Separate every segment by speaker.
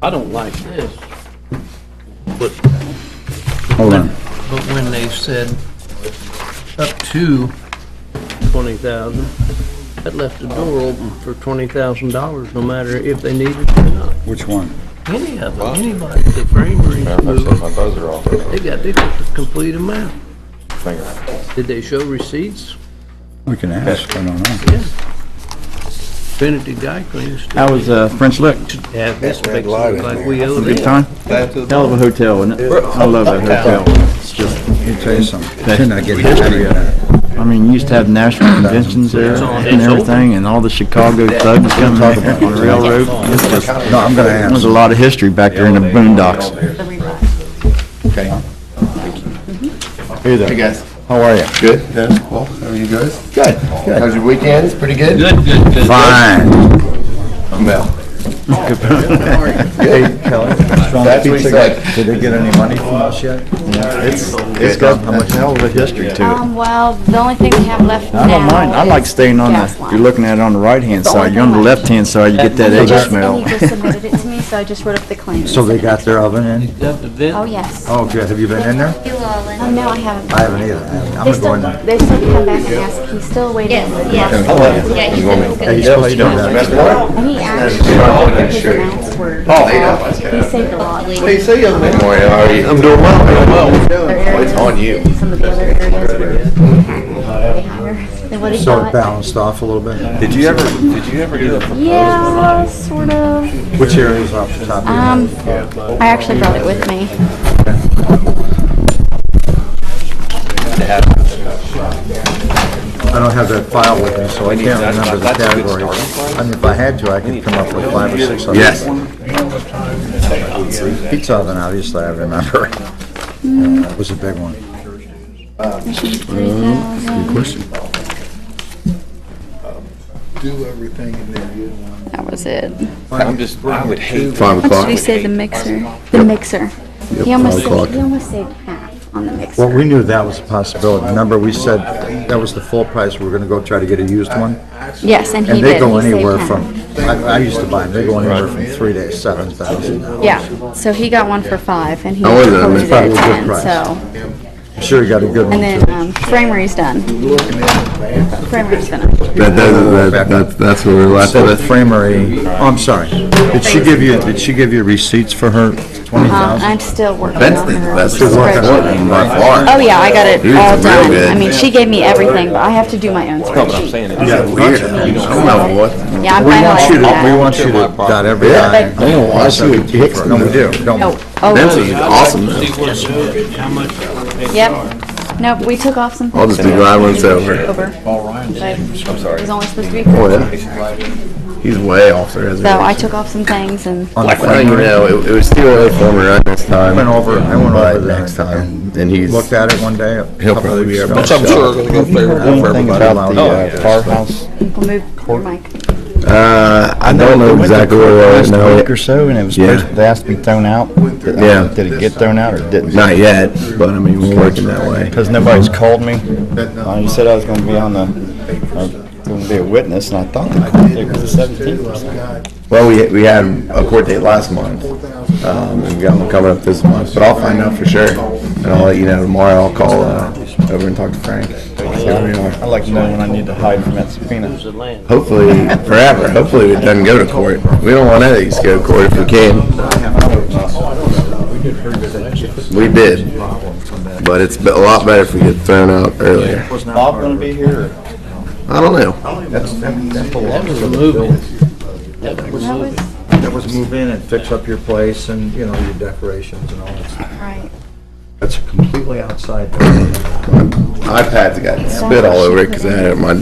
Speaker 1: I don't like this, but
Speaker 2: Hold on.
Speaker 1: but when they said up to 20,000, that left the door open for $20,000, no matter if they needed it or not.
Speaker 2: Which one?
Speaker 1: Any of them, anybody, the framery, they got the complete amount. Did they show receipts?
Speaker 2: We can ask, I don't know.
Speaker 1: Yeah. Infinity Guy Cleaners.
Speaker 2: How was French Lick?
Speaker 1: Have this makes it look like we owe
Speaker 2: Good
Speaker 1: them.
Speaker 2: time? Hell of a hotel, isn't it? I love that hotel. It's just, let me tell you something. You're not getting history of that. I mean, you used to have national conventions there and everything, and all the Chicago thugs coming back on the railroad. It's just, no, I'm gonna ask. There's a lot of history back there in the boondocks.
Speaker 3: Okay.
Speaker 2: Hey there.
Speaker 3: Hey guys.
Speaker 2: How are you?
Speaker 3: Good. That's cool. How are you guys?
Speaker 2: Good. Good.
Speaker 3: How's your weekend? Pretty good?
Speaker 1: Good.
Speaker 2: Fine.
Speaker 3: Well.
Speaker 2: Hey, Kelly.
Speaker 3: That's what he said.
Speaker 2: Did they get any money from us yet? Yeah. It's got how much hell of a history to it.
Speaker 4: Well, the only thing we have left now
Speaker 2: I don't mind. I like
Speaker 4: is
Speaker 2: staying on
Speaker 4: gas
Speaker 2: the,
Speaker 4: line.
Speaker 2: you're looking at it on the right-hand side. You're on the left-hand side, you get that
Speaker 4: And
Speaker 2: egg
Speaker 4: he
Speaker 2: smell.
Speaker 4: just submitted it to me, so I just wrote up the claim.
Speaker 5: So they got their oven in?
Speaker 1: Got the vent?
Speaker 4: Oh, yes.
Speaker 5: Oh, good. Have you been in there?
Speaker 4: Oh, no, I haven't.
Speaker 5: I haven't either. I'm
Speaker 4: They
Speaker 5: gonna go in
Speaker 4: still,
Speaker 5: there.
Speaker 4: they still come back and ask, he's still waiting.
Speaker 6: Yeah, he's
Speaker 5: Hey, you supposed to do that.
Speaker 4: And he actually, his amounts were, he saved a lot.
Speaker 3: Hey, say young man. How are you? I'm doing well. It's on you.
Speaker 4: Some of the other areas were way higher than what he
Speaker 5: So it
Speaker 4: thought.
Speaker 5: balanced off a little bit?
Speaker 3: Did you ever do the
Speaker 4: Yeah, sort of.
Speaker 5: Which areas off the top of your head?
Speaker 4: I actually brought it with me.
Speaker 5: I don't have that file with me, so I can't remember the categories. I mean, if I had to, I could come up with 5 or 6 of them.
Speaker 3: Yes.
Speaker 5: Pizza oven, obviously, I remember. That was a big one.
Speaker 4: Good
Speaker 2: question.
Speaker 5: Do everything in there.
Speaker 4: That was it.
Speaker 3: I would hate
Speaker 2: 5
Speaker 4: What
Speaker 2: o'clock.
Speaker 4: did he say, the mixer? The mixer. He almost
Speaker 2: 5 o'clock.
Speaker 4: saved, he almost saved half on the mixer.
Speaker 5: Well, we knew that was a possibility. Remember, we said that was the full price. We were gonna go try to get a used one.
Speaker 4: Yes, and he
Speaker 5: And
Speaker 4: did.
Speaker 5: they go
Speaker 4: He saved
Speaker 5: anywhere
Speaker 4: half.
Speaker 5: from, I used to buy them, they go anywhere from 3 to 7,000.
Speaker 4: Yeah, so he got one for 5 and he
Speaker 2: How was it?
Speaker 4: quoted it
Speaker 5: Probably a
Speaker 4: at
Speaker 5: good
Speaker 4: 10,
Speaker 5: price.
Speaker 4: so.
Speaker 5: I'm sure you got a good one
Speaker 4: And
Speaker 5: too.
Speaker 4: then, Framery's done. Framery's finished.
Speaker 2: That's what we're left
Speaker 5: Instead of
Speaker 2: with.
Speaker 5: Framery, oh, I'm sorry. Did she give you receipts for her 20,000?
Speaker 4: I'm still working
Speaker 3: That's
Speaker 4: on
Speaker 3: the
Speaker 4: her.
Speaker 3: best
Speaker 5: Still working on
Speaker 3: one by far.
Speaker 4: Oh, yeah, I got it
Speaker 3: Dude,
Speaker 4: all
Speaker 3: it's real
Speaker 4: done.
Speaker 3: good.
Speaker 4: I mean, she gave me everything, but I have to do my own spreadsheet.
Speaker 5: Yeah,
Speaker 3: Weird. I don't know what.
Speaker 4: Yeah, I'm
Speaker 5: We want you
Speaker 4: finalizing
Speaker 5: to,
Speaker 4: that.
Speaker 5: we want you to dot every I.
Speaker 4: But-
Speaker 3: I want to see what Hicks
Speaker 5: No, we do, don't
Speaker 4: Oh,
Speaker 5: we?
Speaker 4: oh,
Speaker 3: Nancy's awesome though.
Speaker 1: See what it is, how much they
Speaker 4: yep.
Speaker 1: are.
Speaker 4: Nope, we took off some.
Speaker 2: I'll just do drive once over.
Speaker 4: I'm sorry. It was only supposed to be
Speaker 2: Oh,
Speaker 4: 4.
Speaker 2: yeah. He's way off the
Speaker 4: So I
Speaker 2: reservation.
Speaker 4: took off some things and,
Speaker 5: On the
Speaker 2: Well, you
Speaker 5: Framery.
Speaker 2: know, it was still a former run this time.
Speaker 5: I went over
Speaker 2: But
Speaker 5: there.
Speaker 2: next time, and he's,
Speaker 5: Looked at it one day.
Speaker 2: he'll probably be our best
Speaker 3: I'm
Speaker 2: shot.
Speaker 3: sure gonna go favorable for
Speaker 2: Anything
Speaker 3: everybody.
Speaker 2: about the firehouse?
Speaker 4: we'll move your mic.
Speaker 2: I don't know exactly where we're at now.
Speaker 7: week or so, and it was
Speaker 2: Yeah.
Speaker 7: supposed, they asked to be thrown out.
Speaker 2: Yeah.
Speaker 7: Did it get thrown out or didn't?
Speaker 2: Not yet, but I mean, we're working that way.
Speaker 7: Because nobody's called me. You said I was going to be on the, going to be a witness, and I thought the court date was the 17th or something.
Speaker 2: Well, we had a court date last month, and we got one coming up this month, but I'll find out for sure. And I'll let you know tomorrow. I'll call over and talk to Frank. See where we are.
Speaker 7: I'd like to know when I need to hide from that subpoena.
Speaker 1: The land.
Speaker 2: Hopefully, forever. Hopefully it doesn't go to court. We don't want any of these to go to court if we can. We did, but it's a lot better if we get thrown out earlier.
Speaker 7: Was Bob going to be here?
Speaker 2: I don't know.
Speaker 1: That was a movie. That was a
Speaker 4: That
Speaker 1: movie.
Speaker 4: was,
Speaker 5: That was move in and fix up your place and, you know, your decorations and all that stuff.
Speaker 4: right.
Speaker 5: That's completely outside.
Speaker 2: iPad's got spit all over it because I had it at my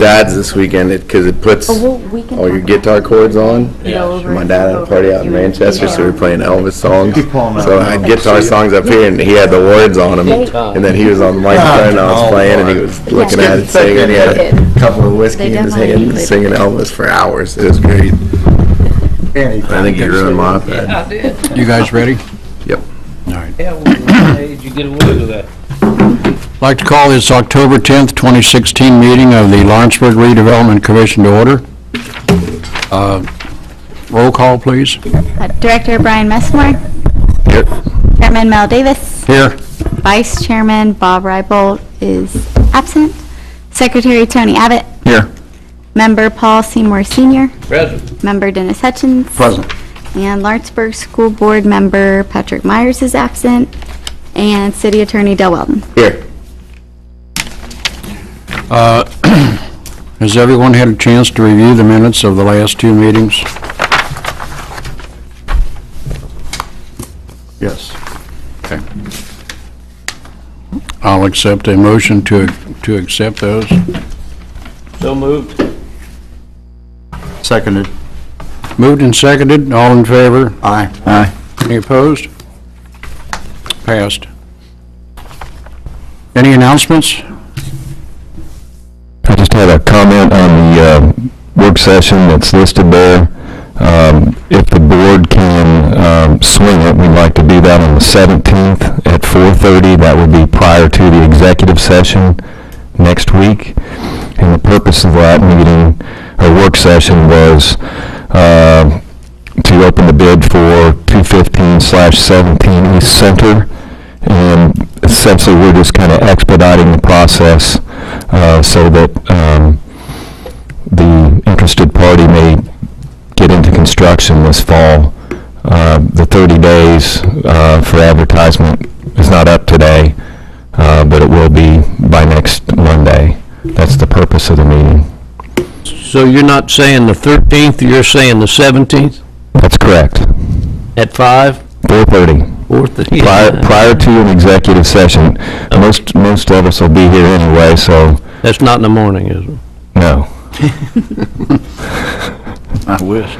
Speaker 2: dad's this weekend because it puts
Speaker 4: Oh, well, we can
Speaker 2: all your
Speaker 4: talk
Speaker 2: guitar chords on.
Speaker 4: Go over
Speaker 2: My
Speaker 4: it,
Speaker 2: dad had
Speaker 4: go
Speaker 2: a party
Speaker 4: over
Speaker 2: out in
Speaker 4: it.
Speaker 2: Manchester, so we were playing Elvis songs.
Speaker 5: Keep pulling that
Speaker 2: So I
Speaker 5: out.
Speaker 2: had guitar songs up here, and he had the words on them. And then he was on the microphone, and I was playing, and he was looking at it, singing. And he had a couple of whiskey
Speaker 4: They
Speaker 2: in his
Speaker 4: definitely
Speaker 2: hand,
Speaker 4: played
Speaker 2: singing Elvis for hours. It was great.
Speaker 5: And
Speaker 2: I think he ruined my iPad.
Speaker 1: I did.
Speaker 7: You guys ready?
Speaker 2: Yep.
Speaker 1: Hell, what age you get away with that?
Speaker 7: I'd like to call this October 10th, 2016 meeting of the Lawrenceburg Redevelopment Commission to order.
Speaker 6: Roll call, please.
Speaker 4: Director Brian Messmore.
Speaker 6: Here.
Speaker 4: Chairman Mel Davis.
Speaker 6: Here.
Speaker 4: Vice Chairman Bob Rybold is absent. Secretary Tony Abbott.
Speaker 2: Here.
Speaker 4: Member Paul Seymour Sr.
Speaker 1: Present.
Speaker 4: Member Dennis Hutchins.
Speaker 2: Present.
Speaker 4: And Lawrenceburg School Board Member Patrick Myers is absent. And City Attorney Del Weldon.
Speaker 2: Here.
Speaker 6: Has everyone had a chance to review the minutes of the last two meetings?
Speaker 2: Yes.
Speaker 6: Okay. I'll accept a motion to accept those.
Speaker 1: So moved.
Speaker 2: Seconded.
Speaker 6: Moved and seconded, all in favor?
Speaker 2: Aye. Aye.
Speaker 6: Any opposed? Passed. Any announcements?
Speaker 3: I just had a comment on the work session that's listed there. If the board can swing it, we'd like to do that on the 17th at 4:30. That would be prior to the executive session next week. And the purpose of that meeting, or work session, was to open the bid for 215/17 East Center. And essentially, we're just kind of expediting the process so that the interested party may get into construction this fall. The 30 days for advertisement is not up today, but it will be by next Monday. That's the purpose of the meeting.
Speaker 1: So you're not saying the 13th, you're saying the 17th
Speaker 3: That's correct.
Speaker 1: at 5?
Speaker 3: 4:30.
Speaker 1: 4:30?
Speaker 3: Prior to an executive session. Most of us will be here anyway, so
Speaker 1: That's not in the morning, is it?
Speaker 3: no.
Speaker 2: I wish.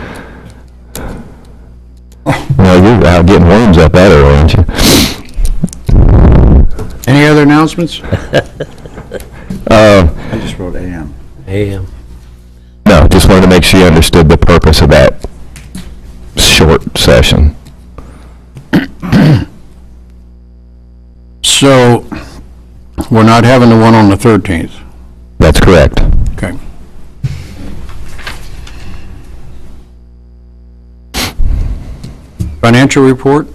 Speaker 3: No, you're out getting worms up that early, aren't you?
Speaker 6: Any other announcements?
Speaker 2: I just wrote AM.
Speaker 1: AM.
Speaker 3: No, just wanted to make sure you understood the purpose of that short session.
Speaker 6: So, we're not having the one on the 13th?
Speaker 3: That's correct.
Speaker 6: Okay. Financial report?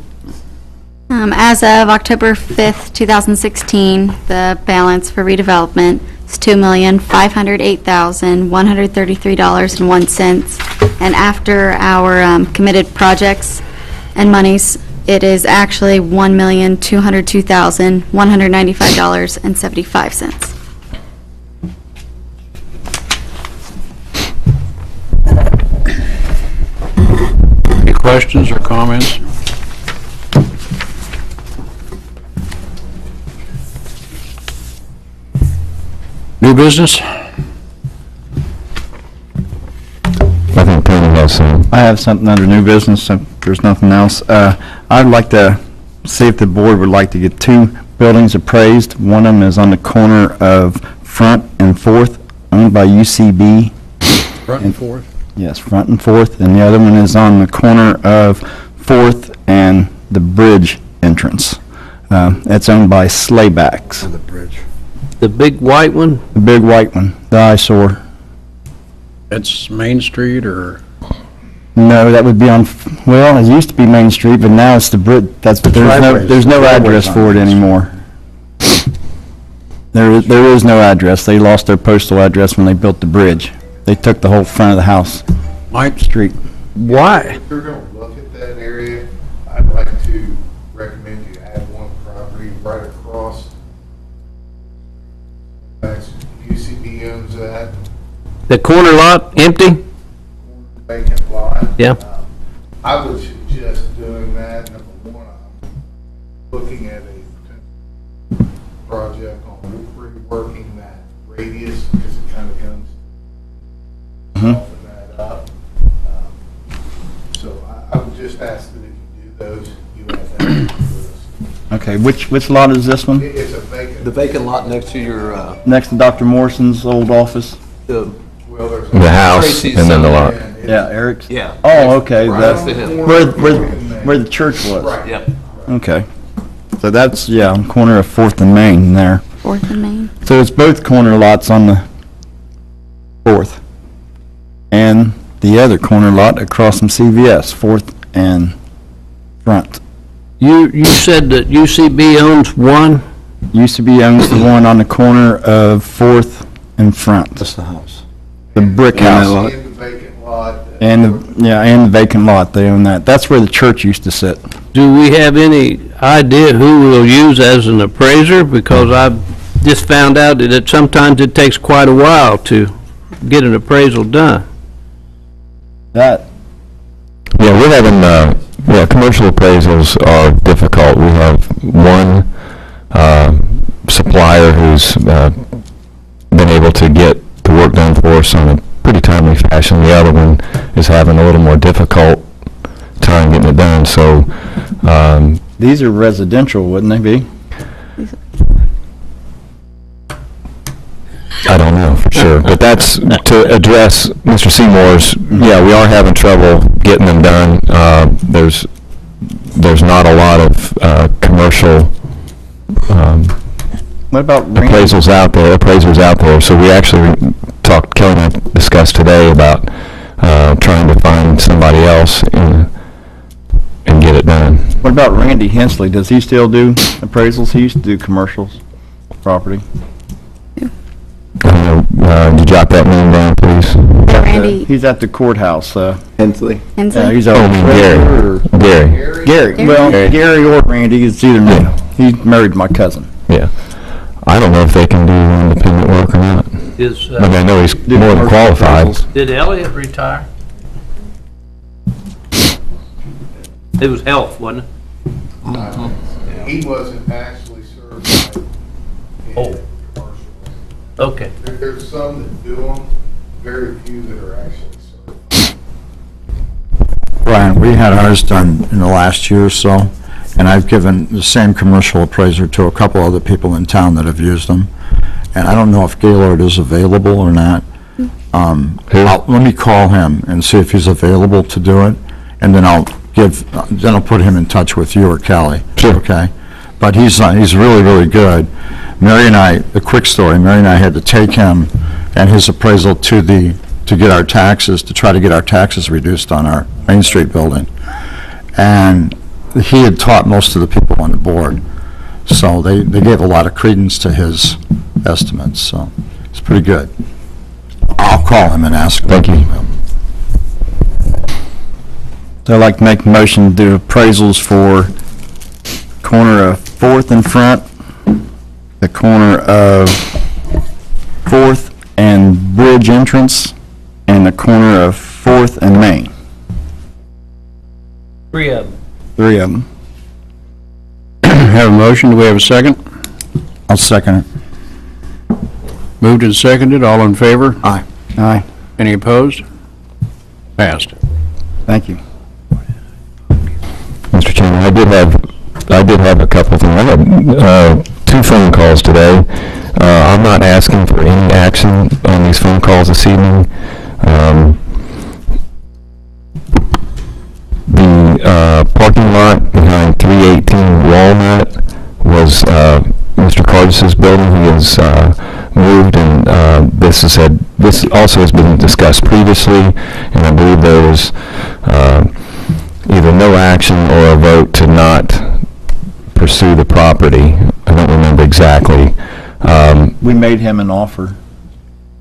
Speaker 4: As of October 5th, 2016, the balance for redevelopment is $2,508,133.01. And after our committed projects and monies, it is actually $1,202,195.75.
Speaker 6: Any questions or comments? New business?
Speaker 3: I think Tony has some.
Speaker 2: I have something under new business, if there's nothing else. I'd like to see if the board would like to get two buildings appraised. One of them is on the corner of Front and 4th, owned by UCB.
Speaker 6: Front and fourth?
Speaker 2: Yes, Front and 4th, and the other one is on the corner of 4th and the bridge entrance. It's owned by Slaybacks.
Speaker 5: The bridge.
Speaker 1: The big white one?
Speaker 2: The big white one, the eyesore.
Speaker 6: It's Main Street or?
Speaker 2: No, that would be on, well, it used to be Main Street, but now it's the bridge, there's no address for it anymore. There is no address. They lost their postal address when they built the bridge. They took the whole front of the house,
Speaker 6: Mike?
Speaker 2: street.
Speaker 1: Why?
Speaker 8: If you're gonna look at that area, I'd like to recommend you add one property right across. That's UCB owns that
Speaker 1: The corner lot empty?
Speaker 8: vacant lot.
Speaker 1: Yeah.
Speaker 8: I would suggest doing that. Number one, I'm looking at a potential project on reworking that radius because it kind of comes open that up. So I would just ask that if you do those, you add that to the list.
Speaker 2: Okay, which lot is this one?
Speaker 8: It's a vacant.
Speaker 9: The vacant lot next to your,
Speaker 2: Next to Dr. Morrison's old office?
Speaker 9: the,
Speaker 8: Well, there's
Speaker 3: The house
Speaker 9: Tracy's
Speaker 3: and then the
Speaker 9: son.
Speaker 3: lot.
Speaker 2: Yeah, Eric's?
Speaker 9: yeah.
Speaker 2: Oh, okay,
Speaker 9: Right next to him.
Speaker 2: where the church was?
Speaker 8: Right.
Speaker 9: Yep.
Speaker 2: Okay. So that's, yeah, on corner of 4th and Main there.
Speaker 4: 4th and Main.
Speaker 2: So it's both corner lots on the 4th and the other corner lot across from CVS, 4th and Front.
Speaker 1: You said that UCB owns one?
Speaker 2: UCB owns the one on the corner of 4th and Front.
Speaker 5: That's the house.
Speaker 2: The brick house.
Speaker 8: In the vacant lot.
Speaker 2: And the vacant lot, they own that. That's where the church used to sit.
Speaker 1: Do we have any idea who we'll use as an appraiser? Because I've just found out that sometimes it takes quite a while to get an appraisal done.
Speaker 2: That,
Speaker 3: Yeah, we're having, commercial appraisals are difficult. We have one supplier who's been able to get the work done for us in a pretty timely fashion. The other one is having a little more difficult time getting it done, so,
Speaker 2: these are residential, wouldn't they be?
Speaker 3: I don't know for sure, but that's to address Mr. Seymour's, yeah, we are having trouble getting them done. There's not a lot of commercial
Speaker 2: What about
Speaker 3: appraisers out there, so we actually talked, Kelly and I discussed today about trying to find somebody else and get it done.
Speaker 2: What about Randy Hensley? Does he still do appraisals? He used to do commercials, property.
Speaker 3: I don't know, you jot that name down, please?
Speaker 4: Randy
Speaker 2: He's at the courthouse.
Speaker 7: Hensley.
Speaker 4: Hensley?
Speaker 2: He's
Speaker 3: Oh,
Speaker 2: over
Speaker 3: Gary.
Speaker 2: Gary. Well, Gary or Randy, it's either me. He married my cousin.
Speaker 3: Yeah. I don't know if they can do independent work or not.
Speaker 1: Is,
Speaker 3: I mean, I know he's more than qualified.
Speaker 1: did Elliot retire? It was health, wasn't it?
Speaker 8: He wasn't actually certified in
Speaker 1: Oh.
Speaker 8: commercial.
Speaker 1: Okay.
Speaker 8: There's some that do them, very few that are actually certified.
Speaker 5: Brian, we had ours done in the last year or so, and I've given the same commercial appraiser to a couple other people in town that have used them. And I don't know if Gaylord is available or not. Let me call him and see if he's available to do it, and then I'll put him in touch with you or Kelly.
Speaker 3: Sure.
Speaker 5: Okay? But he's really, really good. Mary and I, the quick story, Mary and I had to take him and his appraisal to get our taxes, to try to get our taxes reduced on our Main Street building. And he had taught most of the people on the board, so they gave a lot of credence to his estimates, so it's pretty good. I'll call him and ask him.
Speaker 3: Thank you.
Speaker 2: So I'd like to make a motion to do appraisals for corner of 4th and Front, the corner of 4th and Bridge entrance, and the corner of 4th and Main.
Speaker 1: 3 of them.
Speaker 2: 3 of them.
Speaker 6: Have a motion, do we have a second?
Speaker 5: I'll second it.
Speaker 6: Moved and seconded, all in favor?
Speaker 5: Aye.
Speaker 2: Aye.
Speaker 6: Any opposed? Passed.
Speaker 2: Thank you.
Speaker 3: Mr. Chairman, I did have a couple of things. I had 2 phone calls today. I'm not asking for any action on these phone calls this evening. The parking lot behind 318 Walnut was Mr. Cardis's building. He has moved, and this also has been discussed previously, and I believe there was either no action or a vote to not pursue the property. I don't remember exactly.
Speaker 2: We made him an offer.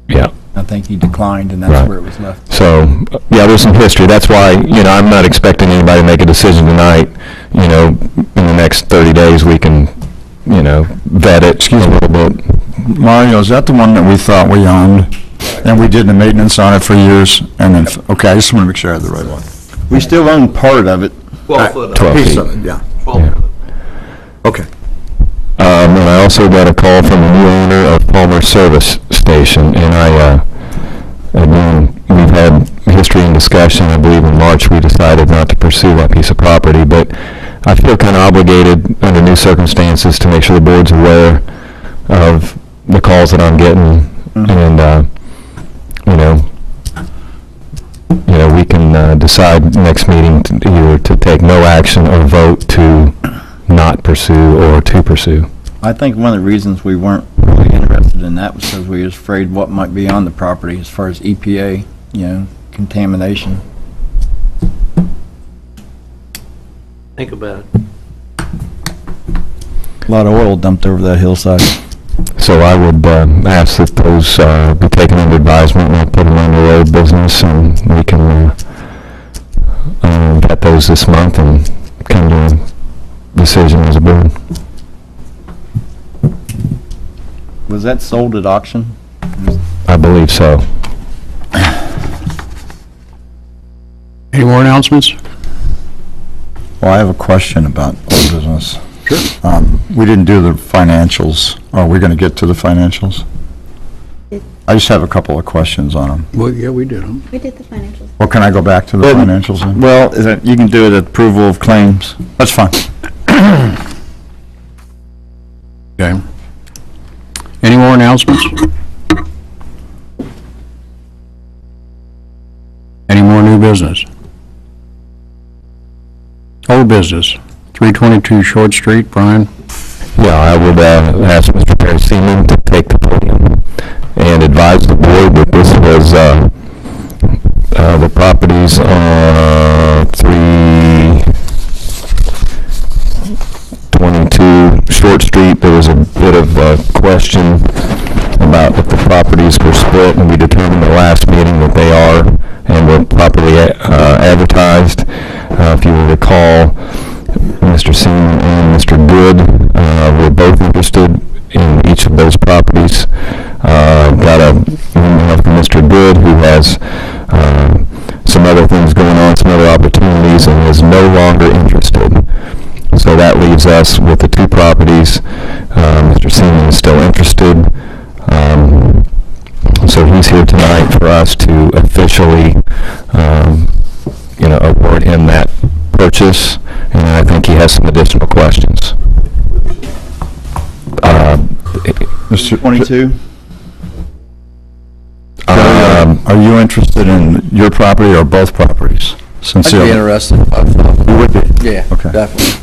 Speaker 3: Yeah.
Speaker 2: I think he declined, and that's
Speaker 3: Right.
Speaker 2: where it was left.
Speaker 3: So, yeah, there's some history. That's why, I'm not expecting anybody to make a decision tonight. In the next 30 days, we can, vet it a little bit.
Speaker 5: Mario, is that the one that we thought we owned, and we did the maintenance on it for years, and then, okay, I just want to make sure I had the right one.
Speaker 2: We still own part of it.
Speaker 1: 12 foot.
Speaker 3: 12
Speaker 5: Piece
Speaker 3: feet.
Speaker 5: of it, yeah.
Speaker 1: 12 foot.
Speaker 5: Okay.
Speaker 3: And I also got a call from the new owner of Palmer Service Station, and again, we've had history and discussion. I believe in March we decided not to pursue that piece of property, but I feel kind of obligated under new circumstances to make sure the board's aware of the calls that I'm getting, and, we can decide next meeting to either to take no action or vote to not pursue or to pursue.
Speaker 2: I think one of the reasons we weren't really interested in that was because we was afraid what might be on the property as far as EPA, contamination.
Speaker 1: Think about it.
Speaker 2: A lot of oil dumped over that hillside.
Speaker 3: So I would ask that those be taken under advisement, and I'll put them under old business, and we can get those this month and come to a decision as a board.
Speaker 2: Was that sold at auction?
Speaker 3: I believe so.
Speaker 6: Any more announcements?
Speaker 5: Well, I have a question about old business. Sure. We didn't do the financials. Are we going to get to the financials? I just have a couple of questions on them.
Speaker 6: Well, yeah, we did them.
Speaker 4: We did the financials.
Speaker 5: Well, can I go back to the financials then?
Speaker 2: Well, you can do it at approval of claims.
Speaker 5: That's fine.
Speaker 6: Okay. Any more announcements? Any more new business? Old business, 322 Short Street, Brian?
Speaker 3: Yeah, I would ask Mr. Perry Seaman to take the podium and advise the board that this was the properties on 322 Short Street. There was a bit of a question about if the properties were split, and we determined at the last meeting that they are and were properly advertised. If you will recall, Mr. Seaman and Mr. Good were both interested in each of those properties. Got a email from Mr. Good, who has some other things going on, some other opportunities, and is no longer interested. So that leaves us with the two properties. Mr. Seaman is still interested. So he's here tonight for us to officially, award him that purchase, and I think he has some additional questions.
Speaker 5: Mr.
Speaker 2: 22?
Speaker 5: Are you interested in your property or both properties?
Speaker 9: I'd be interested in both of them.
Speaker 5: You would be?
Speaker 9: Yeah,
Speaker 5: Okay.
Speaker 9: definitely.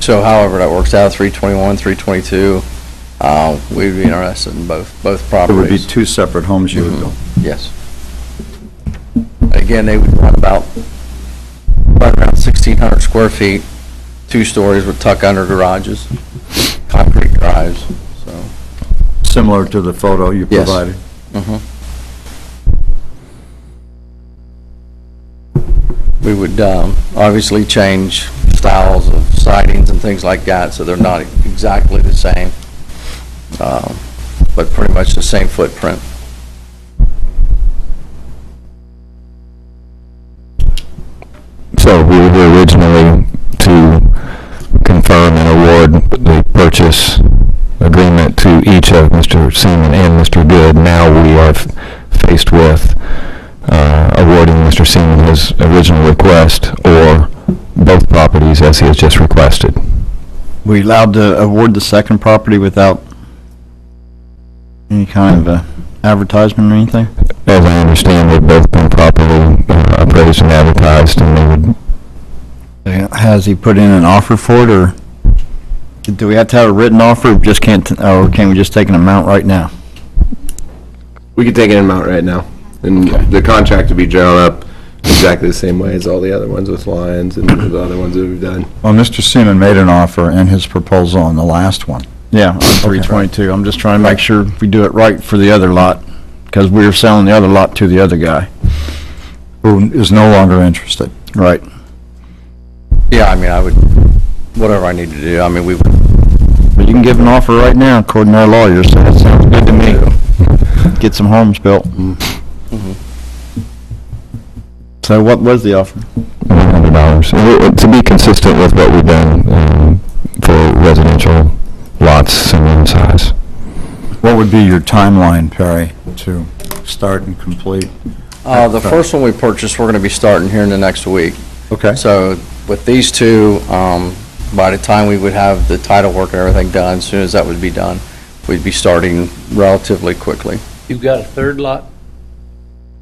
Speaker 9: So however that works out, 321, 322, we'd be interested in both
Speaker 5: It
Speaker 9: properties.
Speaker 5: would be two separate homes you would build.
Speaker 9: Yes. Again, they would run right around 1,600 square feet, 2 stories with tuck-under garages, concrete drives, so.
Speaker 5: Similar to the photo you
Speaker 9: Yes.
Speaker 5: provided.
Speaker 9: We would obviously change styles of sidings and things like that, so they're not exactly the same, but pretty much the same footprint.
Speaker 3: So we were here originally to confirm and award the purchase agreement to each of Mr. Seaman and Mr. Good. Now we are faced with awarding Mr. Seaman his original request, or both properties as he has just requested.
Speaker 2: We allowed to award the second property without any kind of advertisement or anything?
Speaker 3: As I understand, they've both been properly appraised and advertised, and they would.
Speaker 2: Has he put in an offer for it, or do we have to have a written offer, or just or can we just take an amount right now?
Speaker 10: We could take an amount right now, and the contract would be drawn up exactly the same way as all the other ones with Lions and the other ones that we've done.
Speaker 5: Well, Mr. Seaman made an offer in his proposal on the last one.
Speaker 2: Yeah, on 322. I'm just trying to make sure we do it right for the other lot, because we were selling the other lot to the other guy.
Speaker 5: Who is no longer interested.
Speaker 2: Right.
Speaker 9: Yeah, I mean, I would, whatever I need to do, I mean, we would.
Speaker 2: But you can give an offer right now, according to our lawyers, so that sounds good to me. Get some homes built. So what was the offer?
Speaker 3: $100. To be consistent with what we've done for residential lots similar in size.
Speaker 5: What would be your timeline, Perry, to start and complete?
Speaker 9: The first one we purchased, we're going to be starting here in the next week.
Speaker 5: Okay.
Speaker 9: So with these two, by the time we would have the title work and everything done, as soon as that would be done, we'd be starting relatively quickly.
Speaker 1: You've got a third lot?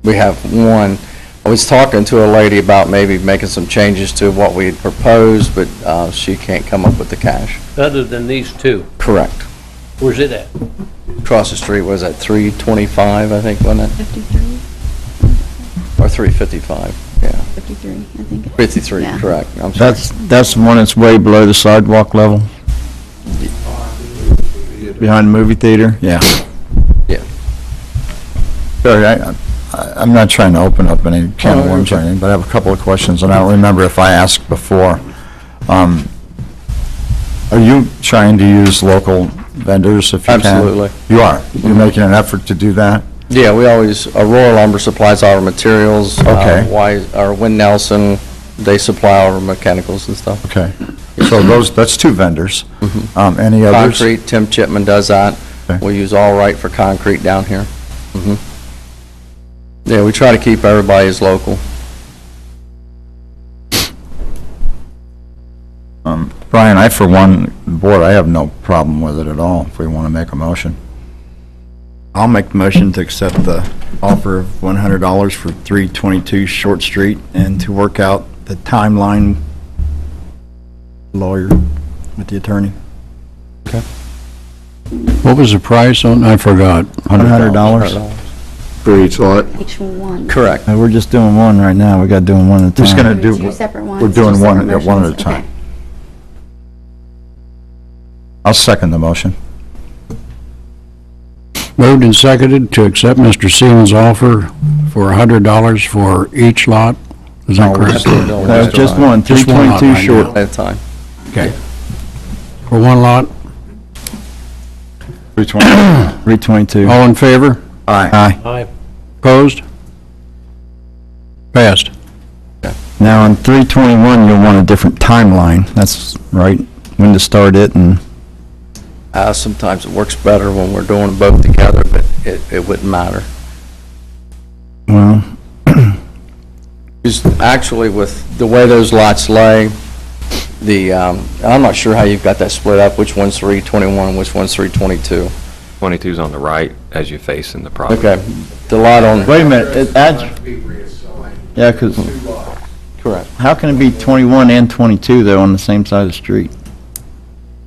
Speaker 9: We have one. I was talking to a lady about maybe making some changes to what we had proposed, but she can't come up with the cash.
Speaker 1: Other than these two?
Speaker 9: Correct.
Speaker 1: Where's it at?
Speaker 9: across the street, was that 325, I think, wasn't it?
Speaker 4: 53,
Speaker 9: Or 355, yeah.
Speaker 4: 53, I think.
Speaker 9: 53,
Speaker 4: Yeah.
Speaker 9: correct. I'm sorry.
Speaker 2: That's the one that's way below the sidewalk level? Behind the movie theater? Yeah.
Speaker 9: Yeah.
Speaker 5: Barry, I'm not trying to open up any can of worms or anything, but I have a couple of questions, and I don't remember if I asked before. Are you trying to use local vendors if you can?
Speaker 9: Absolutely.
Speaker 5: You are? You're making an effort to do that?
Speaker 9: Yeah, we always, Royal Lumber supplies all our materials.
Speaker 5: Okay.
Speaker 9: Win Nelson, they supply all our mechanicals and stuff.
Speaker 5: Okay. So that's two vendors. Any others?
Speaker 9: Concrete, Tim Chipman does that.
Speaker 5: Okay.
Speaker 9: We use All Right for concrete down here. Yeah, we try to keep everybody as local.
Speaker 5: Brian, I, for one, board, I have no problem with it at all, if we want to make a motion.
Speaker 2: I'll make the motion to accept the offer of $100 for 322 Short Street and to work out the timeline lawyer with the attorney.
Speaker 6: What was the price on, I forgot.
Speaker 2: $100.
Speaker 10: For each lot?
Speaker 4: Each one.
Speaker 9: Correct.
Speaker 2: We're just doing one right now. We got doing one at a time.
Speaker 5: Who's going to do?
Speaker 4: Two separate ones.
Speaker 5: We're doing
Speaker 4: two
Speaker 5: one
Speaker 4: separate
Speaker 5: at one at a
Speaker 4: motions.
Speaker 5: time.
Speaker 4: Okay.
Speaker 5: I'll second the motion.
Speaker 6: Moved and seconded to accept Mr. Seaman's offer for $100 for each lot. Is that correct?
Speaker 2: No, it's just one,
Speaker 6: Just one lot
Speaker 2: 322
Speaker 6: right
Speaker 2: Short.
Speaker 6: now.
Speaker 9: At a time.
Speaker 6: Okay. For one lot,
Speaker 2: 322.
Speaker 6: all in favor?
Speaker 2: Aye.
Speaker 6: Opposed? Passed.
Speaker 2: Now, on 321, you'll want a different timeline. That's right, when to start it and...
Speaker 9: Sometimes it works better when we're doing them both together, but it wouldn't matter.
Speaker 2: Well,
Speaker 9: Because actually, with the way those lots lay, I'm not sure how you've got that split up, which one's 321, which one's 322.
Speaker 3: 22's on the right as you face in the property.
Speaker 9: Okay, the lot on,
Speaker 2: wait a minute, it adds,
Speaker 8: Like to be reassigned
Speaker 2: yeah, because
Speaker 8: two lots.
Speaker 9: correct.
Speaker 2: how can it be 21 and 22, though, on the same side of the street?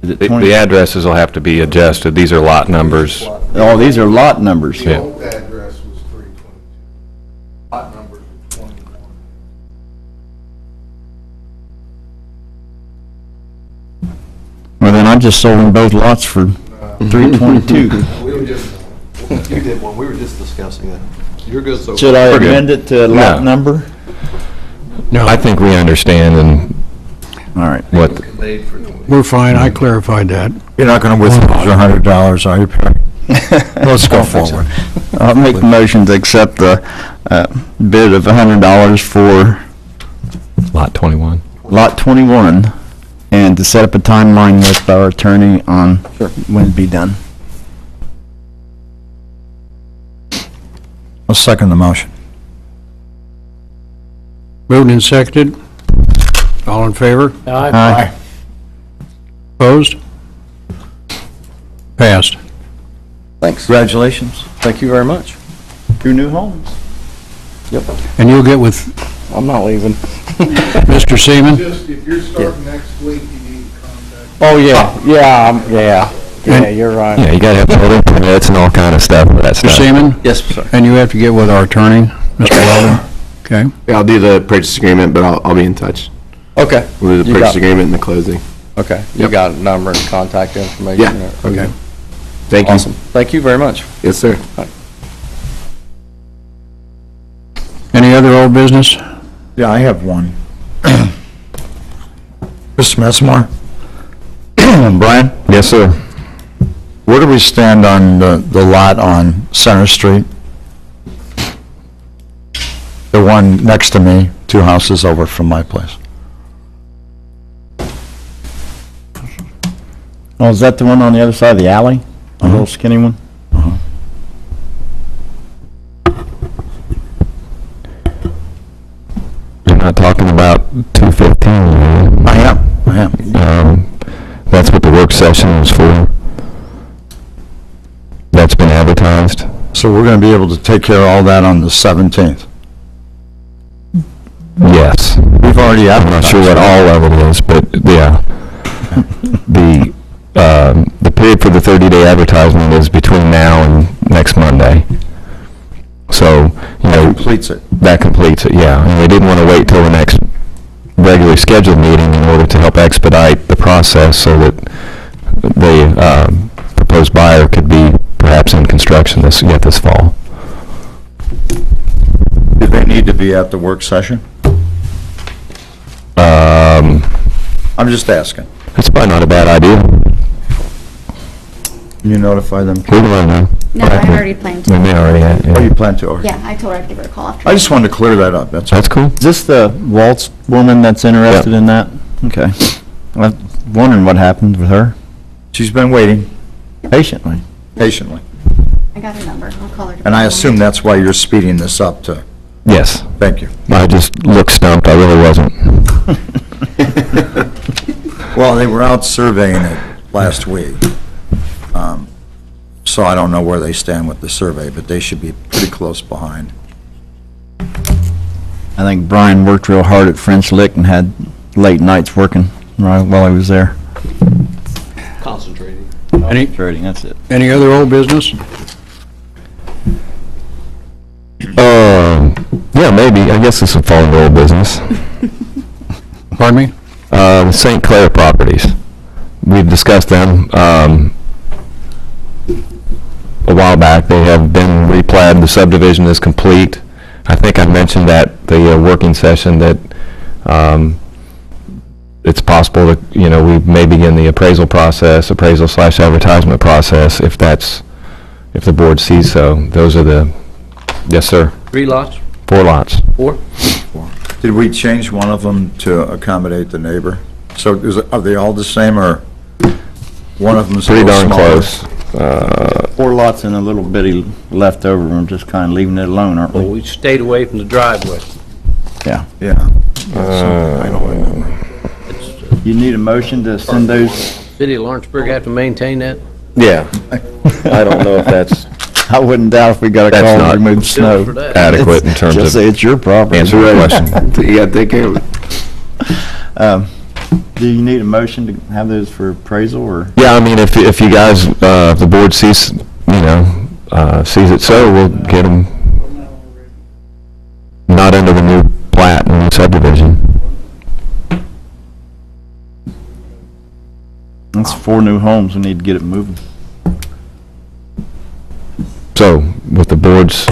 Speaker 2: Is it
Speaker 3: The
Speaker 2: 20?
Speaker 3: addresses will have to be adjusted. These are lot numbers.
Speaker 2: Oh, these are lot numbers.
Speaker 8: The
Speaker 3: Yeah.
Speaker 8: old address was 322. Lot numbers are 21.
Speaker 2: Well, then I just sold them both lots for 322.
Speaker 8: We were just,
Speaker 7: You did one, we were just discussing that. You're good so
Speaker 2: Should I
Speaker 3: We're good.
Speaker 2: amend it to lot
Speaker 3: No.
Speaker 2: number?
Speaker 3: I think we understand and
Speaker 2: All right.
Speaker 3: what,
Speaker 8: made for 20.
Speaker 6: We're fine, I clarified that.
Speaker 5: You're not going to withhold your $100, are you, Perry? Let's go forward.
Speaker 2: I'll make the motion to accept the bid of $100 for
Speaker 3: lot 21.
Speaker 2: lot 21 and to set up a timeline with our attorney on when it'd be done.
Speaker 5: I'll second the motion.
Speaker 6: Moved and seconded. All in favor?
Speaker 2: Aye.
Speaker 6: Opposed? Passed.
Speaker 9: Thanks.
Speaker 2: Congratulations.
Speaker 9: Thank you very much.
Speaker 2: Your new homes.
Speaker 6: And you'll get with
Speaker 9: I'm not leaving.
Speaker 6: Mr. Seaman?
Speaker 8: Just, if you're starting next week, you need to contact.
Speaker 9: Oh, yeah, you're right.
Speaker 3: Yeah, you gotta have building permits and all kind of stuff for that
Speaker 6: Mr.
Speaker 3: stuff.
Speaker 6: Seaman?
Speaker 9: Yes, sir.
Speaker 6: And you have to get with our attorney, Mr. Weldon? Okay.
Speaker 10: Yeah, I'll do the purchase agreement, but I'll be in touch.
Speaker 9: Okay.
Speaker 10: We'll do the
Speaker 9: You
Speaker 10: purchase
Speaker 9: got-
Speaker 10: agreement and the closing.
Speaker 9: Okay, you
Speaker 10: Yep.
Speaker 9: got a number and contact information?
Speaker 10: Yeah.
Speaker 9: there? Okay,
Speaker 10: Thank you.
Speaker 9: awesome. Thank you very much.
Speaker 10: Yes, sir.
Speaker 6: Any other old business?
Speaker 5: Yeah, I have one. Mr. Messmore? Brian,
Speaker 3: Yes, sir.
Speaker 5: where do we stand on the lot on Center Street? The one next to me, 2 houses over from my place.
Speaker 2: Oh, is that the one on the other side of the alley? The little skinny one?
Speaker 3: You're not talking about 215, are you?
Speaker 5: I am.
Speaker 3: That's what the work session was for. That's been advertised.
Speaker 5: So we're going to be able to take care of all that on the 17th.
Speaker 3: Yes.
Speaker 5: We've already
Speaker 3: I'm not
Speaker 5: advertised.
Speaker 3: sure what all of it is, but yeah. the period for the 30-day advertisement is between now and next Monday. So, you know.
Speaker 5: Completes it.
Speaker 3: That completes it, yeah. And we didn't want to wait till the next regularly scheduled meeting in order to help expedite the process so that the proposed buyer could be perhaps in construction yet this fall.
Speaker 5: Do they need to be at the work session? I'm just asking.
Speaker 3: That's probably not a bad idea.
Speaker 5: You notify them?
Speaker 3: We can let them know.
Speaker 4: No, I already planned
Speaker 3: We
Speaker 4: to.
Speaker 3: may already have,
Speaker 5: Oh,
Speaker 3: yeah.
Speaker 5: you plan to, or?
Speaker 4: Yeah, I told her I'd give her a call after.
Speaker 5: I just wanted to clear that up, that's all.
Speaker 3: That's cool.
Speaker 2: Is this the Waltz woman that's interested in that? Okay. I was wondering what happened with her.
Speaker 5: She's been waiting
Speaker 2: Patiently.
Speaker 5: patiently.
Speaker 4: I got her number. I'll call her.
Speaker 5: And I assume that's why you're speeding this up to,
Speaker 3: Yes.
Speaker 5: thank you.
Speaker 3: I just looked stumped. I really wasn't.
Speaker 5: Well, they were out surveying it last week. So I don't know where they stand with the survey, but they should be pretty close behind.
Speaker 2: I think Brian worked real hard at French Lick and had late nights working right while he was there.
Speaker 1: Concentrating.
Speaker 2: Trading, that's it.
Speaker 6: Any other old business?
Speaker 3: Yeah, maybe. I guess this will fall into old business.
Speaker 6: Pardon me?
Speaker 3: The St. Clair properties. We've discussed them a while back. They have been replatted. The subdivision is complete. I think I mentioned at the working session that it's possible that, you know, we may begin the appraisal / advertisement process if the board sees so. Those are the, yes, sir,
Speaker 1: 3 lots?
Speaker 3: 4 lots.
Speaker 1: 4?
Speaker 5: Did we change one of them to accommodate the neighbor? So are they all the same, or one of them's a
Speaker 3: Pretty
Speaker 5: little
Speaker 3: darn
Speaker 5: smaller?
Speaker 3: close.
Speaker 2: 4 lots and a little bitty left over, and just kind of leaving it alone, aren't
Speaker 1: Well,
Speaker 2: we?
Speaker 1: we stayed away from the driveway.
Speaker 2: Yeah.
Speaker 5: Yeah. I don't remember.
Speaker 2: You need a motion to send those?
Speaker 1: City of Lawrenceburg have to maintain that?
Speaker 3: Yeah. I don't know if that's
Speaker 2: I wouldn't doubt if we got a
Speaker 3: That's
Speaker 2: call
Speaker 3: not-
Speaker 2: to remove
Speaker 1: For
Speaker 2: snow.
Speaker 1: that.
Speaker 3: adequate in terms
Speaker 2: Just
Speaker 3: of
Speaker 2: say it's your property.
Speaker 3: answering the question.
Speaker 10: You gotta take care of it.
Speaker 2: Do you need a motion to have those for appraisal, or?
Speaker 3: Yeah, I mean, if you guys, if the board sees, sees it so, we'll get them not under the new plat and the subdivision.
Speaker 2: That's 4 new homes, we need to get it moving.
Speaker 3: So, with the board's,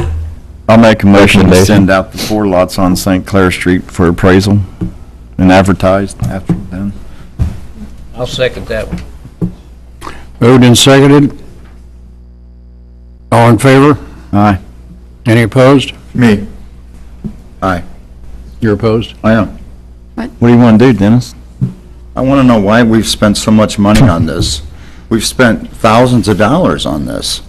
Speaker 2: I'll make a motion to
Speaker 3: Recommendation.
Speaker 2: send out the 4 lots on St. Clair Street for appraisal and advertised after then.
Speaker 1: I'll second that one.
Speaker 6: Moved and seconded. All in favor?
Speaker 2: Aye.
Speaker 6: Any opposed?
Speaker 5: Me? Aye.
Speaker 6: You're opposed?
Speaker 5: I am.
Speaker 2: What do you want to do, Dennis?
Speaker 5: I want to know why we've spent so much money on this. We've spent thousands of dollars on this,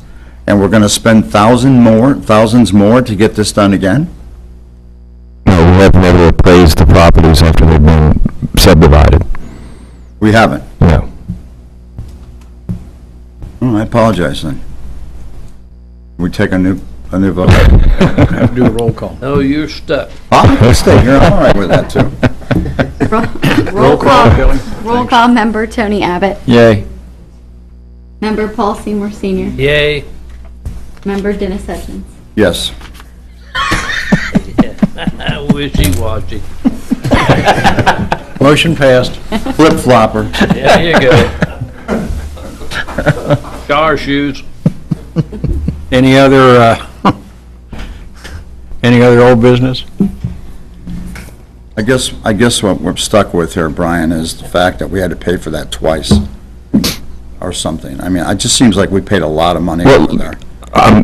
Speaker 5: and we're going to spend thousands more to get this done again?
Speaker 3: no, we have never appraised the properties after they've been subdivided.
Speaker 5: We haven't.
Speaker 3: No.
Speaker 5: Oh, I apologize then. We take a new vote.
Speaker 6: Have to do a roll call.
Speaker 1: No, you're stuck.
Speaker 5: I'll stay here, I'm all right with that, too.
Speaker 4: Roll call.
Speaker 6: Kelly.
Speaker 4: Roll call, member Tony Abbott.
Speaker 2: Yay.
Speaker 4: Member Paul Seymour Senior.
Speaker 1: Yay.
Speaker 4: Member Dennis Hutchins.
Speaker 5: Yes.
Speaker 1: Wishy-washy.
Speaker 6: Motion passed.
Speaker 5: Flip-flopper.
Speaker 1: There you go. Car shoes.
Speaker 6: Any other old business?
Speaker 5: I guess what we're stuck with here, Brian, is the fact that we had to pay for that twice, or something. I mean, it just seems like we paid a lot of money
Speaker 3: Well,
Speaker 5: over there.
Speaker 3: I'm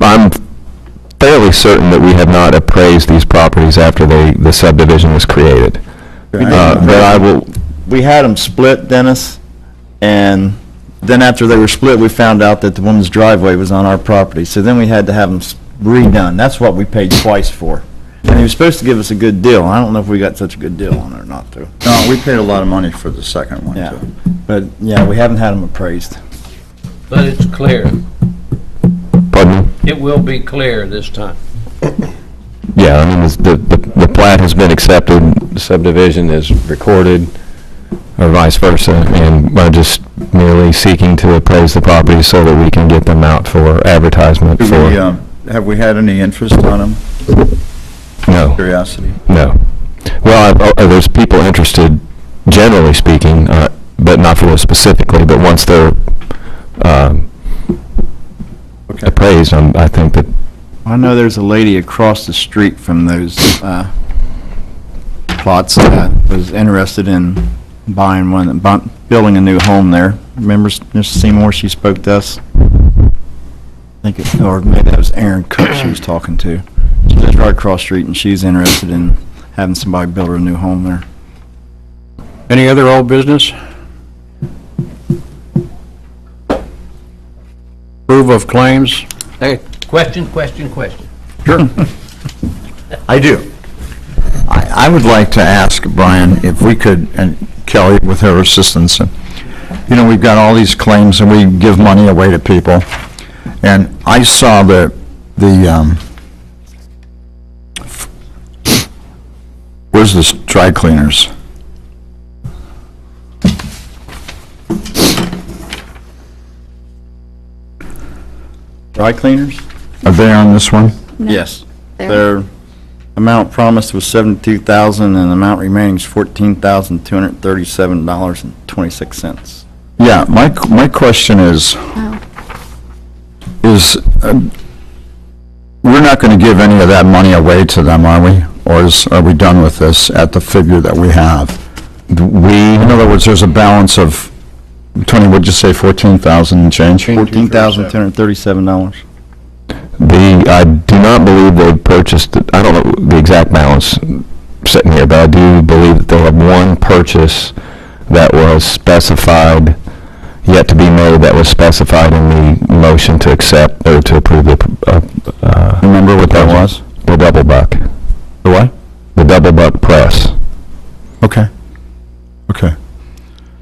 Speaker 3: fairly certain that we have not appraised these properties after the subdivision was created. But I will,
Speaker 2: We had them split, Dennis, and then after they were split, we found out that the woman's driveway was on our property, so then we had to have them redone. That's what we paid twice for. And he was supposed to give us a good deal. I don't know if we got such a good deal on it or not, though.
Speaker 5: No, we paid a lot of money for the second one,
Speaker 2: Yeah.
Speaker 5: too.
Speaker 2: But, yeah, we haven't had them appraised.
Speaker 1: But it's clear.
Speaker 3: pardon me?
Speaker 1: It will be clear this time.
Speaker 3: Yeah, I mean, the plat has been accepted, the subdivision is recorded, or vice versa, and we're just merely seeking to appraise the property so that we can get them out for advertisement for...
Speaker 5: Have we had any interest on them?
Speaker 3: No.
Speaker 5: Curiosity?
Speaker 3: No. Well, there's people interested, generally speaking, but not for this specifically, but once they're appraised, I think that...
Speaker 2: I know there's a lady across the street from those plots that was interested in buying one, building a new home there. Remember Mr. Seymour, she spoke to us? I think or maybe that was Aaron Cook she was talking to. She lives right across the street, and she's interested in having somebody build her a new home there.
Speaker 6: Any other old business? Approve of claims?
Speaker 1: Hey, question.
Speaker 6: Sure.
Speaker 5: I do. I would like to ask Brian if we could, and Kelly with her assistance, and, we've got all these claims and we give money away to people. And I saw where's this dry cleaners?
Speaker 2: Dry cleaners?
Speaker 5: Are they on this one?
Speaker 4: No.
Speaker 2: Yes.
Speaker 4: There.
Speaker 2: Their amount promised was $72,000, and the amount remaining is $14,237.26.
Speaker 5: Yeah, my question is,
Speaker 4: Oh.
Speaker 5: we're not going to give any of that money away to them, are we? Or are we done with this at the figure that we have? In other words, there's a balance of, Tony, what'd you say, 14,000 and change?
Speaker 2: $14,237.
Speaker 3: I do not believe they've purchased, I don't know the exact balance sitting here, but I do believe that they have one purchase that was specified, yet to be made, that was specified in the motion to accept, or to approve the...
Speaker 5: Remember what that was?
Speaker 3: The double buck.
Speaker 5: The what?
Speaker 3: The double buck press.
Speaker 5: Okay.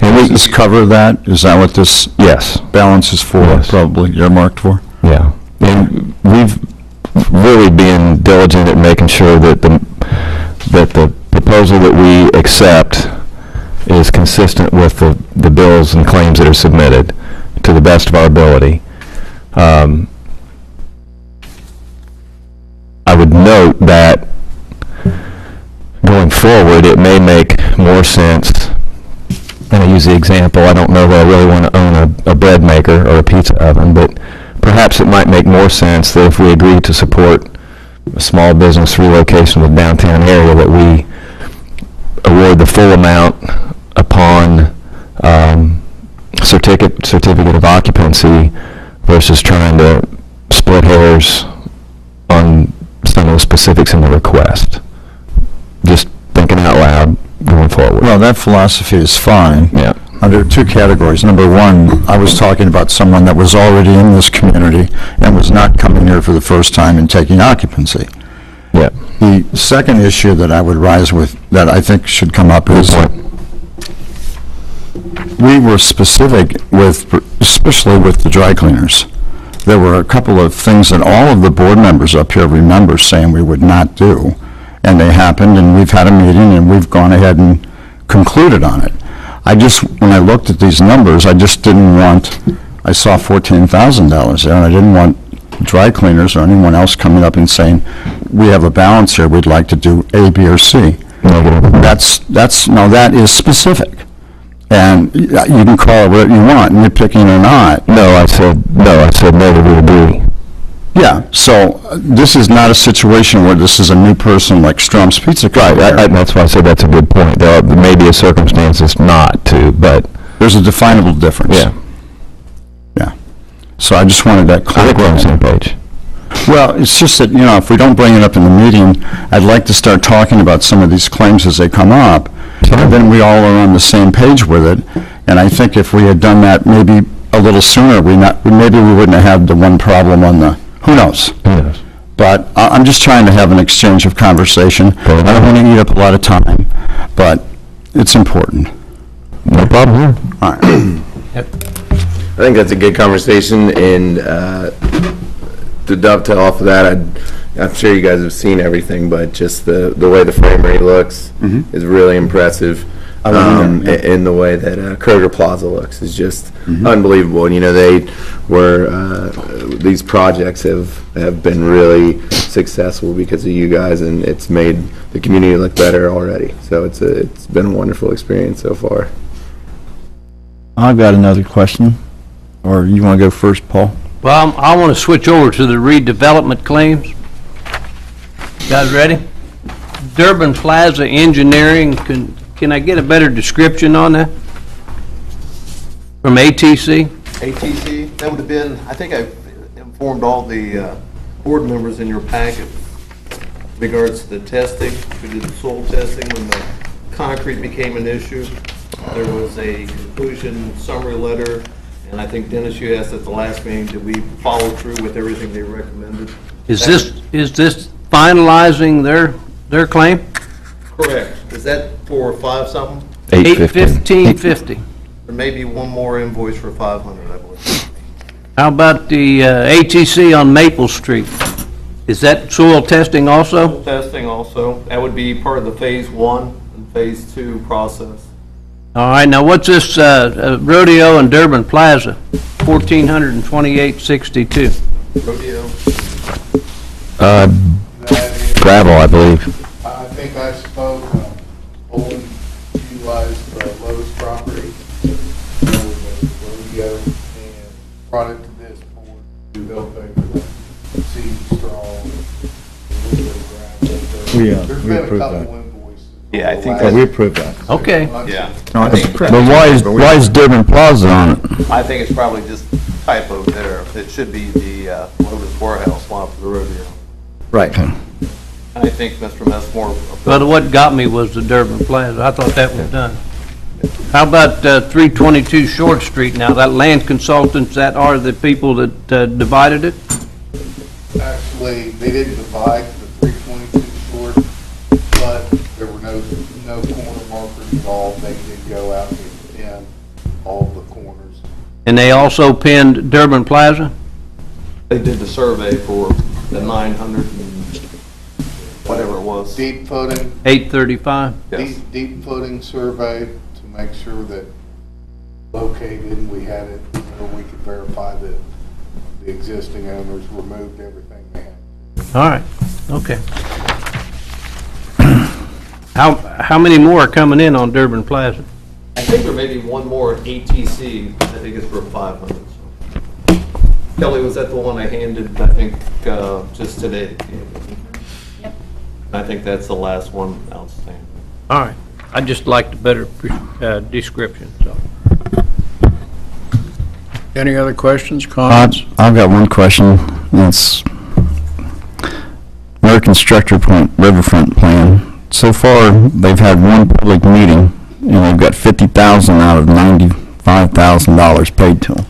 Speaker 3: And
Speaker 5: Does this cover that? Is that what this
Speaker 3: Yes.
Speaker 5: balance is for,
Speaker 3: Yes.
Speaker 5: probably earmarked for?
Speaker 3: Yeah. And we've really been diligent at making sure that the proposal that we accept is consistent with the bills and claims that are submitted to the best of our ability. I would note that going forward, it may make more sense, and I use the example, I don't know that I really want to own a bread maker or a pizza oven, but perhaps it might make more sense that if we agree to support a small business relocation in the downtown area, that we award the full amount upon certificate of occupancy versus trying to split hairs on some of the specifics in the request. Just thinking out loud going forward.
Speaker 5: Well, that philosophy is fine.
Speaker 3: Yeah.
Speaker 5: Under two categories. Number one, I was talking about someone that was already in this community and was not coming here for the first time and taking occupancy.
Speaker 3: Yeah.
Speaker 5: The second issue that I would rise with, that I think should come up is, we were specific with, especially with the dry cleaners. There were a couple of things that all of the board members up here remember saying we would not do, and they happened, and we've had a meeting, and we've gone ahead and concluded on it. When I looked at these numbers, I just didn't want, I saw $14,000 there, and I didn't want dry cleaners or anyone else coming up and saying, we have a balance here, we'd like to do A, B, or C. That is specific. And you can call it whatever you want, nitpicking or not.
Speaker 3: No, I said no to the B.
Speaker 5: Yeah, so this is not a situation where this is a new person like Strum's Pizza Company.
Speaker 3: Right, that's why I said that's a good point. There may be a circumstances not to, but...
Speaker 5: There's a definable difference.
Speaker 3: Yeah.
Speaker 5: So I just wanted that clear.
Speaker 3: I think we're on the same page.
Speaker 5: Well, it's just that, if we don't bring it up in the meeting, I'd like to start talking about some of these claims as they come up, and then we all are on the same page with it. And I think if we had done that maybe a little sooner, maybe we wouldn't have had the one problem on the... Who knows?
Speaker 3: Yes.
Speaker 5: But I'm just trying to have an exchange of conversation. I don't want to eat up a lot of time, but it's important.
Speaker 3: No problem here.
Speaker 5: All right.
Speaker 10: I think that's a good conversation, and to dovetail off of that, I'm sure you guys have seen everything, but just the way the framery looks is really impressive. in the way that Kroger Plaza looks is just unbelievable. And, they were, these projects have been really successful because of you guys, and it's made the community look better already. So it's been a wonderful experience so far.
Speaker 2: I've got another question, or you want to go first, Paul?
Speaker 1: Well, I want to switch over to the redevelopment claims. Guys ready? Durbin Plaza Engineering, can I get a better description on that? From ATC?
Speaker 11: ATC, that would have been, I think I informed all the board members in your packet in regards to the testing. We did the soil testing when the concrete became an issue. There was a conclusion summary letter, and I think, Dennis, you asked at the last meeting, did we follow through with everything they recommended?
Speaker 1: Is this finalizing their claim?
Speaker 11: Correct. Is that for 5-something?
Speaker 1: $815.50.
Speaker 11: There may be one more invoice for 500, I believe.
Speaker 1: How about the ATC on Maple Street? Is that soil testing also?
Speaker 11: Testing also. That would be part of the Phase 1 and Phase 2 process.
Speaker 1: All right, now what's this Rodeo and Durbin Plaza? $1,428.62.
Speaker 11: Rodeo.
Speaker 3: Gravel, I believe.
Speaker 8: I think I spoke, Olin utilized the Lowe's property for the rodeo and brought it to this board to go over the seed, straw, and a little bit of gravel. There's been a
Speaker 5: approved
Speaker 8: couple
Speaker 5: that.
Speaker 8: invoices.
Speaker 11: Yeah, I think
Speaker 5: We approved that.
Speaker 1: Okay.
Speaker 11: Yeah.
Speaker 2: But why is Durbin Plaza on it?
Speaker 11: I think it's probably just typo there. It should be the Lotus warehouse lot for the rodeo.
Speaker 5: Right.
Speaker 11: I think Mr. Messmore.
Speaker 1: But what got me was the Durbin Plaza. I thought that was done. How about 322 Short Street now? That land consultants, that are the people that divided it?
Speaker 8: Actually, they didn't divide the 322 short, but there were no corner markers involved. They did go out and pin all the corners.
Speaker 1: And they also pinned Durbin Plaza?
Speaker 11: They did the survey for the 900 and whatever it was.
Speaker 8: Deep footing,
Speaker 1: 835?
Speaker 11: Yes.
Speaker 8: deep footing survey to make sure that located, we had it, where we could verify that the existing owners removed everything they had.
Speaker 1: All right, okay. How many more are coming in on Durbin Plaza?
Speaker 11: I think there may be one more at ATC. I think it's for 500. So. Kelly, was that the one I handed, I think, just today? Yep. I think that's the last one outstanding.
Speaker 1: All right, I'd just like a better description, so.
Speaker 6: Any other questions, comments?
Speaker 2: I've got one question. It's American Structure Point Riverfront Plan. So far, they've had one public meeting, and they've got $50,000 out of $95,000 paid to them.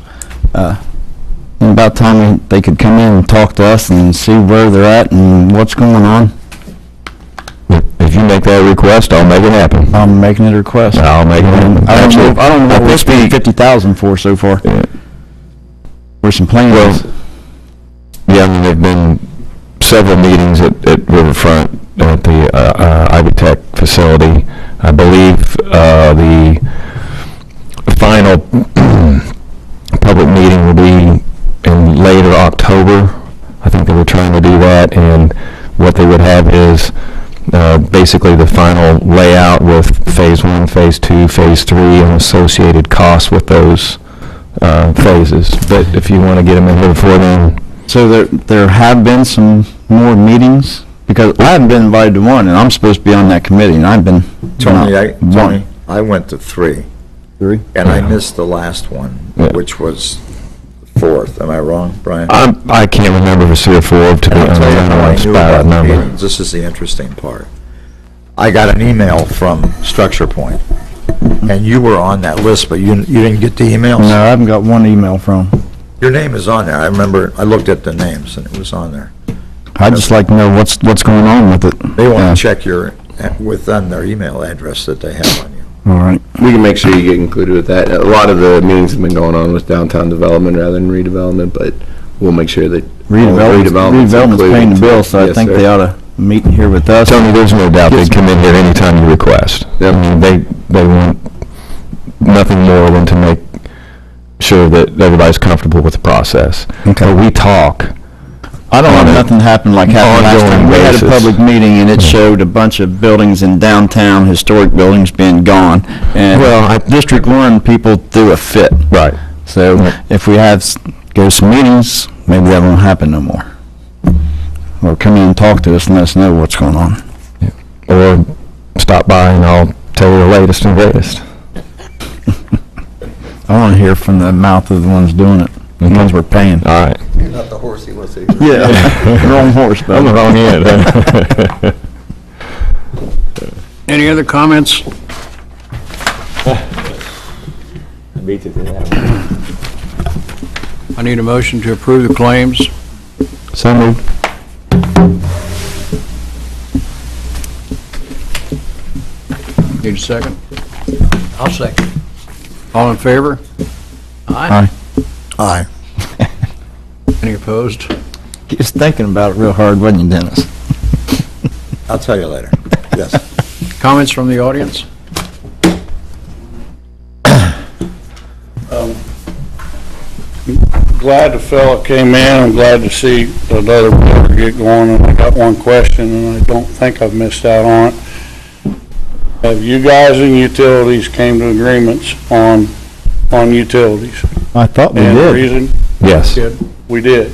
Speaker 2: And about time they could come in and talk to us and see where they're at and what's going on.
Speaker 3: If you make that request, I'll make it happen.
Speaker 2: I'm making it a request.
Speaker 3: I'll make it happen.
Speaker 2: I don't know what we're spending $50,000 for so far. There's some plans.
Speaker 3: Well, yeah, I mean, there've been several meetings at Riverfront at the Ivy Tech facility. I believe the final public meeting will be in later October. I think they were trying to do that, and what they would have is basically the final layout with Phase 1, Phase 2, Phase 3, and associated costs with those phases. But if you want to get them in here before then.
Speaker 2: So there have been some more meetings? Because I haven't been invited to one, and I'm supposed to be on that committee, and I've been.
Speaker 5: Tony, I went to 3.
Speaker 2: 3?
Speaker 5: And I missed the last one, which was the 4th. Am I wrong, Brian?
Speaker 3: I can't remember if it's 3 or 4, to be
Speaker 5: And I'll
Speaker 3: honest.
Speaker 5: tell you
Speaker 3: I
Speaker 5: how
Speaker 3: don't
Speaker 5: I
Speaker 3: know
Speaker 5: knew
Speaker 3: about
Speaker 5: about
Speaker 3: that
Speaker 5: the
Speaker 3: number.
Speaker 5: meetings. This is the interesting part. I got an email from Structure Point, and you were on that list, but you didn't get the emails?
Speaker 2: No, I haven't got one email from.
Speaker 5: Your name is on there. I remember, I looked at the names, and it was on there.
Speaker 2: I'd just like to know what's going on with it.
Speaker 5: They want to check with them, their email address that they have on you.
Speaker 2: All right.
Speaker 10: We can make sure you get included with that. A lot of the meetings have been going on with downtown development rather than redevelopment, but we'll make sure that
Speaker 2: Redevelopment's paying the bill, so I
Speaker 10: Yes,
Speaker 2: think
Speaker 10: sir.
Speaker 2: they ought to meet here with us.
Speaker 3: Tony, there's no doubt they'd come in here anytime you request. I mean, they want nothing more than to make sure that everybody's comfortable with the process.
Speaker 2: Okay.
Speaker 3: But we talk.
Speaker 2: I don't want nothing to happen like happened last
Speaker 3: Ongoing
Speaker 2: time. We had a
Speaker 3: basis.
Speaker 2: public meeting and it showed a bunch of buildings in downtown, historic buildings being gone. And District 1 people threw a fit.
Speaker 3: Right.
Speaker 2: So if we go to some meetings, maybe that won't happen no more. Or come in and talk to us and let us know what's going on.
Speaker 3: Or stop by and I'll tell you the latest and greatest.
Speaker 2: I want to hear from the mouth of the ones doing it, the ones we're paying.
Speaker 3: All right.
Speaker 11: You're not the horse he wants to eat.
Speaker 2: Yeah, wrong horse, but
Speaker 3: I'm the wrong end.
Speaker 6: Any other comments? I need a motion to approve the claims.
Speaker 3: So moved.
Speaker 6: Need a second?
Speaker 1: I'll second.
Speaker 6: All in favor?
Speaker 2: Aye.
Speaker 5: Aye.
Speaker 6: Any opposed?
Speaker 2: He was thinking about it real hard, wasn't you, Dennis?
Speaker 5: I'll tell you later. Yes.
Speaker 6: Comments from the audience?
Speaker 12: Glad the fella came in. I'm glad to see another board get going, and I got one question, and I don't think I've missed out on it. Have you guys and utilities came to agreements on utilities?
Speaker 2: I thought we
Speaker 12: And the
Speaker 2: did.
Speaker 12: reason,
Speaker 3: Yes.
Speaker 12: we did.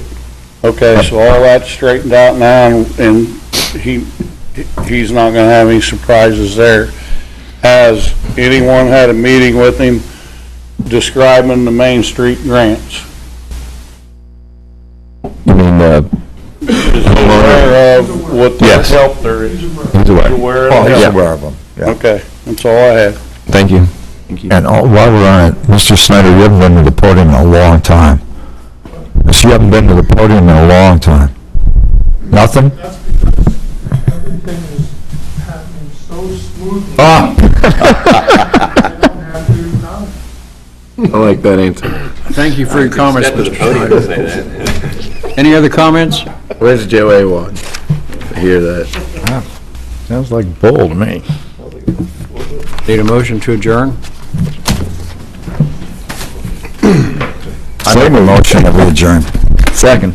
Speaker 12: Okay, so all that's straightened out now, and he's not gonna have any surprises there. Has anyone had a meeting with him describing the Main Street grants?
Speaker 3: You mean,
Speaker 12: Is he aware of what the
Speaker 3: Yes.
Speaker 12: help there is?
Speaker 3: he's aware.
Speaker 12: You aware of
Speaker 5: Oh,
Speaker 12: the
Speaker 5: he's
Speaker 12: help?
Speaker 5: aware of them. Yeah.
Speaker 12: Okay, that's all I had.
Speaker 3: Thank you.
Speaker 5: And while we're on it, Mr. Snyder, you haven't been to the podium in a long time. Yes, you haven't been to the podium in a long time. Nothing?
Speaker 8: That's because everything is happening so smoothly.
Speaker 5: Ah!
Speaker 8: I don't have to acknowledge.
Speaker 10: I like that answer.
Speaker 6: Thank you for your comments, Mr. Schneider. Any other comments?
Speaker 10: Where's Joe Awad? I hear that.
Speaker 2: Sounds like bull to me.
Speaker 6: Need a motion to adjourn?
Speaker 5: I make a motion that we adjourn.
Speaker 2: Second.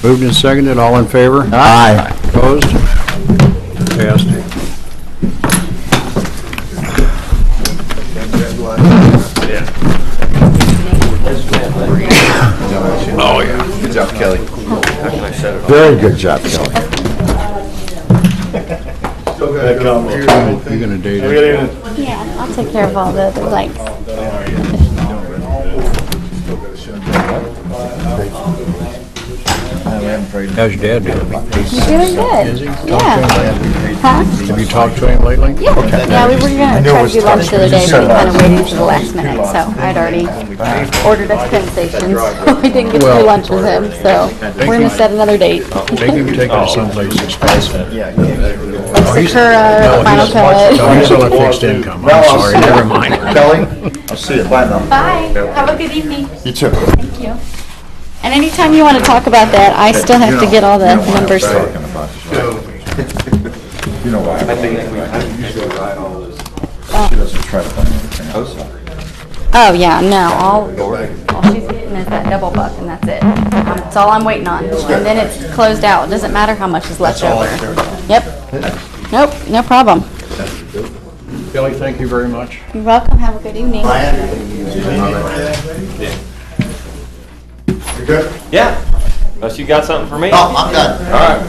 Speaker 6: Moved and seconded, all in favor?
Speaker 5: Aye.
Speaker 6: Opposed? Passed.
Speaker 10: Good job, Kelly.
Speaker 5: Very good job, Kelly.
Speaker 6: You're gonna date it.
Speaker 4: Yeah, I'll take care of all the other, like,
Speaker 6: How's your dad doing?
Speaker 4: he's doing good. Yeah. Huh?
Speaker 6: Have you talked to him lately?
Speaker 4: Yeah, yeah, we were gonna try to do lunch the other day, but we kind of waited to the last minute, so I'd already ordered us Penn stations. We didn't get to do lunch with him, so we're gonna set another date.
Speaker 6: Take him to someplace expensive.
Speaker 4: Sakura, Final Cut.
Speaker 6: No, he's on a fixed income. I'm sorry, never mind.
Speaker 5: Kelly, I'll see you. Bye now.
Speaker 4: Bye, have a good evening.
Speaker 5: You too.
Speaker 4: Thank you. And anytime you want to talk about that, I still have to get all the numbers.
Speaker 5: You know why? I usually write all this. She doesn't try to find anything else.
Speaker 4: Oh, yeah, no, all she's getting is that double buck, and that's it. That's all I'm waiting on. And then it's closed out. It doesn't matter how much is left over. Yep. Nope, no problem.
Speaker 6: Kelly, thank you very much.
Speaker 4: You're welcome. Have a good evening.
Speaker 5: You good?
Speaker 13: Yeah, unless you got something for me.
Speaker 5: Oh, I'm done.
Speaker 13: All right.